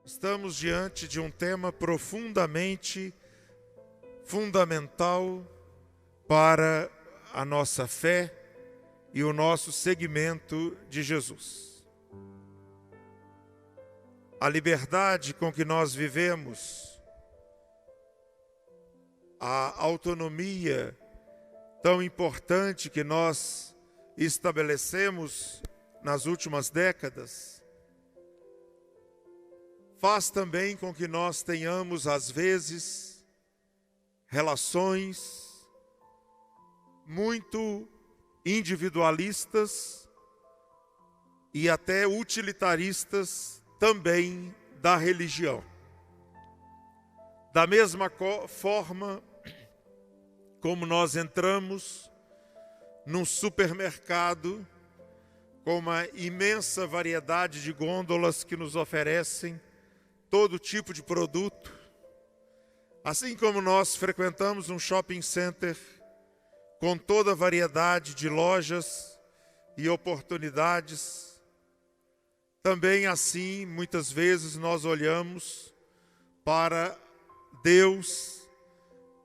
Estamos diante de um tema profundamente fundamental para a nossa fé e o nosso seguimento de Jesus. A liberdade com que nós vivemos, a autonomia tão importante que nós estabelecemos nas últimas décadas, faz também com que nós tenhamos, às vezes, relações muito individualistas e até utilitaristas também da religião. Da mesma forma como nós entramos num supermercado com uma imensa variedade de gôndolas que nos oferecem todo tipo de produto, assim como nós frequentamos um shopping center com toda a variedade de lojas e oportunidades, também assim, muitas vezes nós olhamos para Deus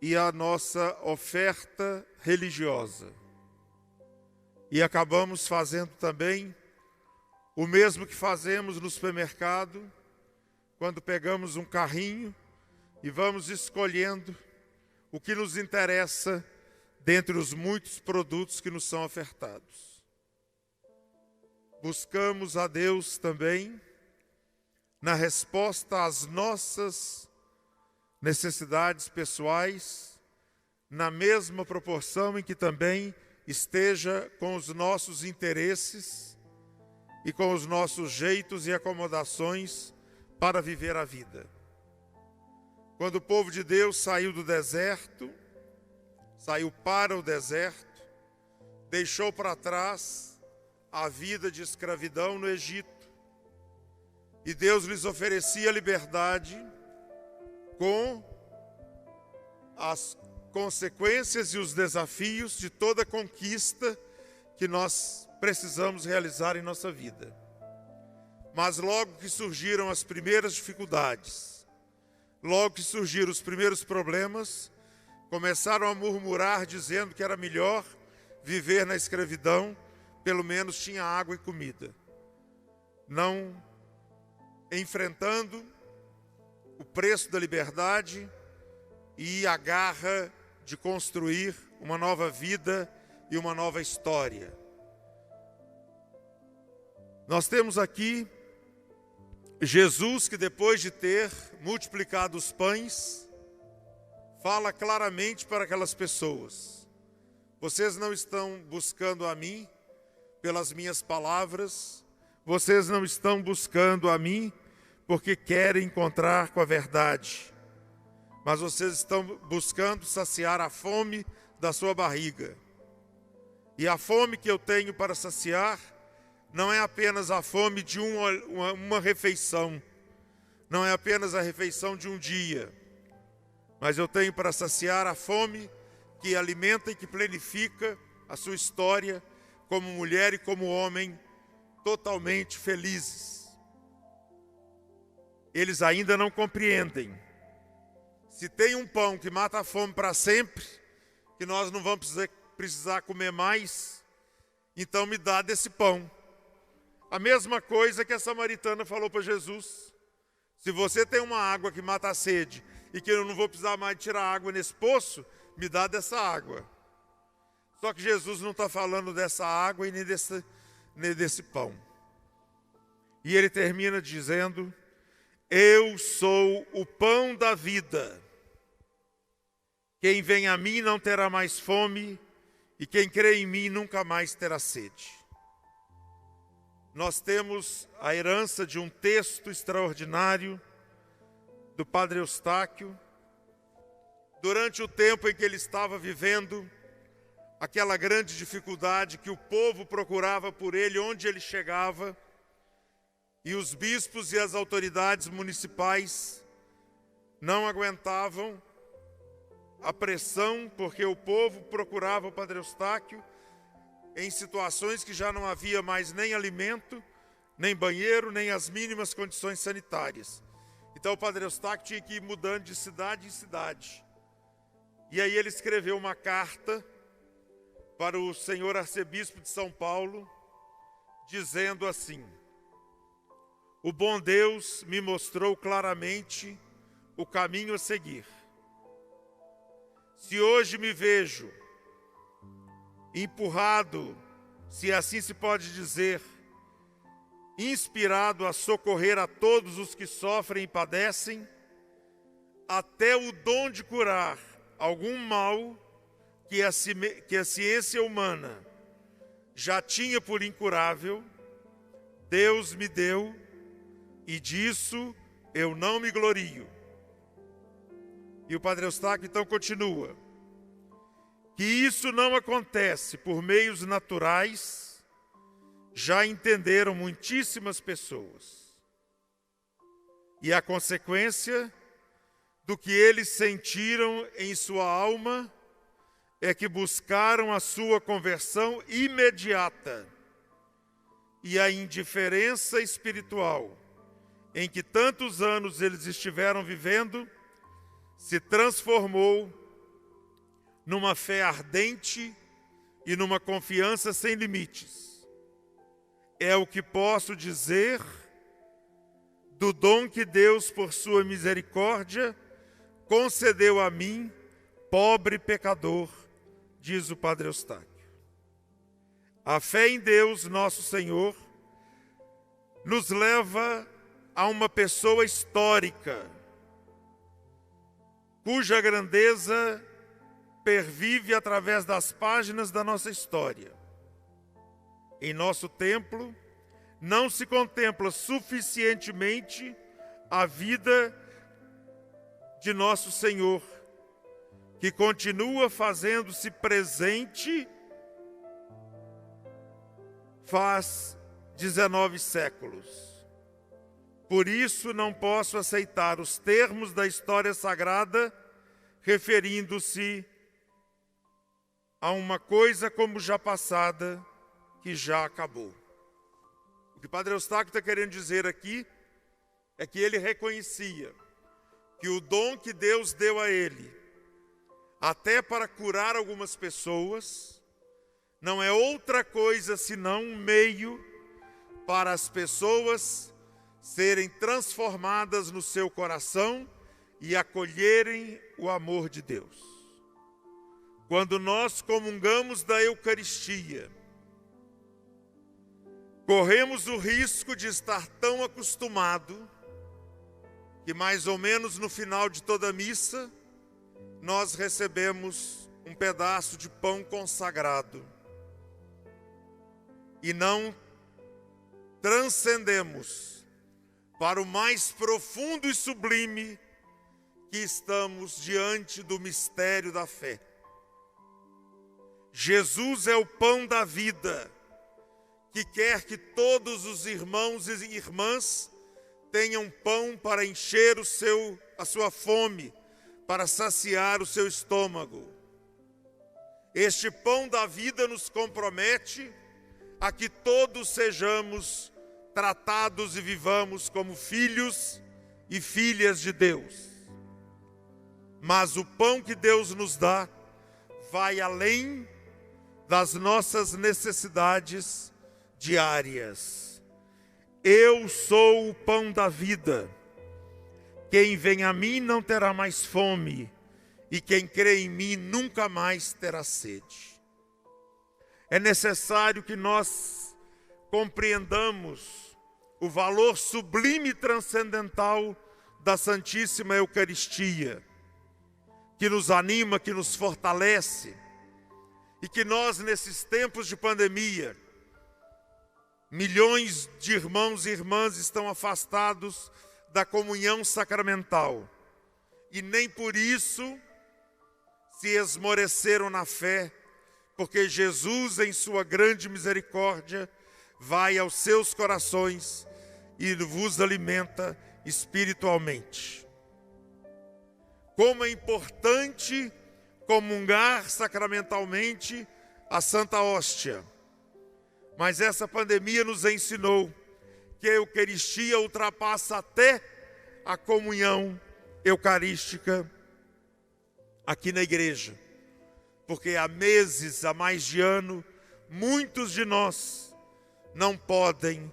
e a nossa oferta religiosa. E acabamos fazendo também o mesmo que fazemos no supermercado, quando pegamos um carrinho e vamos escolhendo o que nos interessa dentre os muitos produtos que nos são ofertados. Buscamos a Deus também na resposta às nossas necessidades pessoais, na mesma proporção em que também esteja com os nossos interesses e com os nossos jeitos e acomodações para viver a vida. Quando o povo de Deus saiu do deserto, saiu para o deserto, deixou para trás a vida de escravidão no Egito, e Deus lhes oferecia liberdade com as consequências e os desafios de toda conquista que nós precisamos realizar em nossa vida. Mas logo que surgiram as primeiras dificuldades, logo que surgiram os primeiros problemas, começaram a murmurar dizendo que era melhor viver na escravidão, pelo menos tinha água e comida. Não enfrentando o preço da liberdade e a garra de construir uma nova vida e uma nova história. Nós temos aqui Jesus que, depois de ter multiplicado os pães, fala claramente para aquelas pessoas: vocês não estão buscando a mim pelas minhas palavras, vocês não estão buscando a mim porque querem encontrar com a verdade, mas vocês estão buscando saciar a fome da sua barriga. E a fome que eu tenho para saciar não é apenas a fome de uma refeição, não é apenas a refeição de um dia, mas eu tenho para saciar a fome que alimenta e que planifica a sua história como mulher e como homem totalmente felizes. Eles ainda não compreendem. Se tem um pão que mata a fome para sempre, que nós não vamos precisar comer mais, então me dá desse pão. A mesma coisa que a samaritana falou para Jesus: se você tem uma água que mata a sede e que eu não vou precisar mais tirar água nesse poço, me dá dessa água. Só que Jesus não está falando dessa água e nem desse pão. E ele termina dizendo: eu sou o pão da vida. Quem vem a mim não terá mais fome, e quem crê em mim nunca mais terá sede. Nós temos a herança de um texto extraordinário do Padre Eustáquio, durante o tempo em que ele estava vivendo aquela grande dificuldade que o povo procurava por ele onde ele chegava, e os bispos e as autoridades municipais não aguentavam a pressão, porque o povo procurava o Padre Eustáquio em situações que já não havia mais nem alimento, nem banheiro, nem as mínimas condições sanitárias. Então o Padre Eustáquio tinha que ir mudando de cidade em cidade. E aí ele escreveu uma carta para o senhor arcebispo de São Paulo, dizendo assim: o bom Deus me mostrou claramente o caminho a seguir. Se hoje me vejo empurrado, se assim se pode dizer, inspirado a socorrer a todos os que sofrem e padecem, até o dom de curar algum mal que a ciência humana já tinha por incurável, Deus me deu, e disso eu não me glorio. E o Padre Eustáquio então continua: que isso não acontece por meios naturais, já entenderam muitíssimas pessoas. E a consequência do que eles sentiram em sua alma é que buscaram a sua conversão imediata, e a indiferença espiritual em que tantos anos eles estiveram vivendo se transformou numa fé ardente e numa confiança sem limites. É o que posso dizer do dom que Deus, por sua misericórdia, concedeu a mim, pobre pecador, diz o Padre Eustáquio. A fé em Deus, nosso Senhor, nos leva a uma pessoa histórica, cuja grandeza pervive através das páginas da nossa história. Em nosso templo, não se contempla suficientemente a vida de nosso Senhor, que continua fazendo-se presente faz 19 séculos. Por isso não posso aceitar os termos da história sagrada referindo-se a uma coisa como já passada, que já acabou. O que o Padre Eustáquio está querendo dizer aqui é que ele reconhecia que o dom que Deus deu a ele, até para curar algumas pessoas, não é outra coisa senão um meio para as pessoas serem transformadas no seu coração e acolherem o amor de Deus. Quando nós comungamos da Eucaristia, corremos o risco de estar tão acostumado que mais ou menos no final de toda missa nós recebemos um pedaço de pão consagrado e não transcendemos para o mais profundo e sublime, que estamos diante do mistério da fé. Jesus é o pão da vida, que quer que todos os irmãos e irmãs tenham pão para encher a sua fome, para saciar o seu estômago. Este pão da vida nos compromete a que todos sejamos tratados e vivamos como filhos e filhas de Deus. Mas o pão que Deus nos dá vai além das nossas necessidades diárias. Eu sou o pão da vida. Quem vem a mim não terá mais fome, e quem crê em mim nunca mais terá sede. É necessário que nós compreendamos o valor sublime e transcendental da Santíssima Eucaristia, que nos anima, que nos fortalece, e que nós, nesses tempos de pandemia, milhões de irmãos e irmãs estão afastados da comunhão sacramental, e nem por isso se esmoreceram na fé, porque Jesus, em sua grande misericórdia, vai aos seus corações e vos alimenta espiritualmente. Como é importante comungar sacramentalmente a Santa Hóstia. Mas essa pandemia nos ensinou que a Eucaristia ultrapassa até a comunhão eucarística aqui na igreja. Porque há meses, há mais de ano, muitos de nós não podem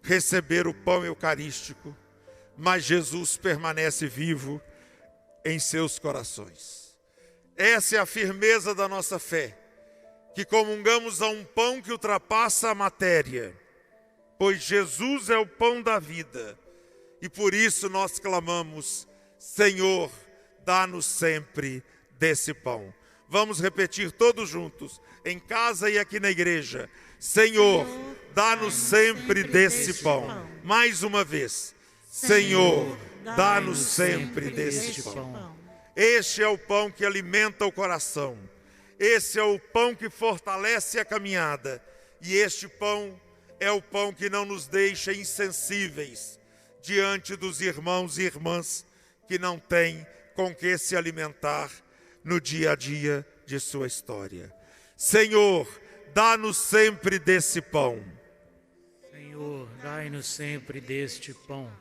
receber o pão eucarístico, mas Jesus permanece vivo em seus corações. Essa é a firmeza da nossa fé, que comungamos a um pão que ultrapassa a matéria, pois Jesus é o pão da vida, e por isso nós clamamos: Senhor, dá-nos sempre desse pão. Vamos repetir todos juntos, em casa e aqui na igreja: Senhor, dá-nos sempre desse pão. Mais uma vez: Senhor, dá-nos sempre desse pão. Este é o pão que alimenta o coração. Esse é o pão que fortalece a caminhada. E este pão é o pão que não nos deixa insensíveis diante dos irmãos e irmãs que não têm com que se alimentar no dia a dia de sua história. Senhor, dá-nos sempre desse pão. Senhor, dai-nos sempre deste pão.